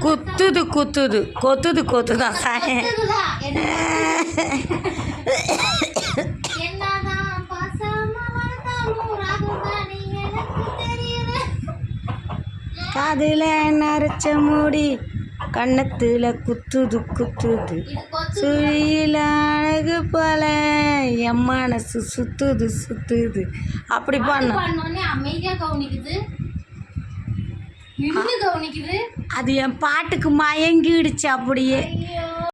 குத்துது குத்துது கொத்துது கொத்துதான் சாய காதில் நரைச்ச மூடி கண்ணத்தில் குத்துது குத்துது சுழியில் அழகு போல என் மனசு சுத்துது சுத்துது அப்படி பண்ண அது என் பாட்டுக்கு மயங்கிடுச்சு அப்படியே.